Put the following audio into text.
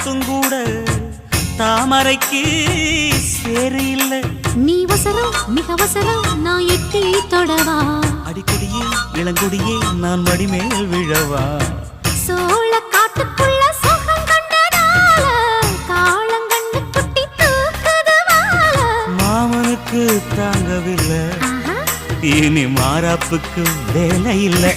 மட்டும் கூட தாமரைக்கு சேரு இல்ல. நீ வசரம் மிக அவசரம் நான் எட்டி தொடவா. அடிக்கொடியே இளங்கொடியே நான் மடிமேல் விழவா. சோழ காட்டுக்குள்ள சுகம் கண்டதால காளங்கண்ணு குட்டி தூக்குது வாழ. மாமனுக்கு தாங்கவில்லை, இனி மாறாப்புக்கு வேலை இல்லை.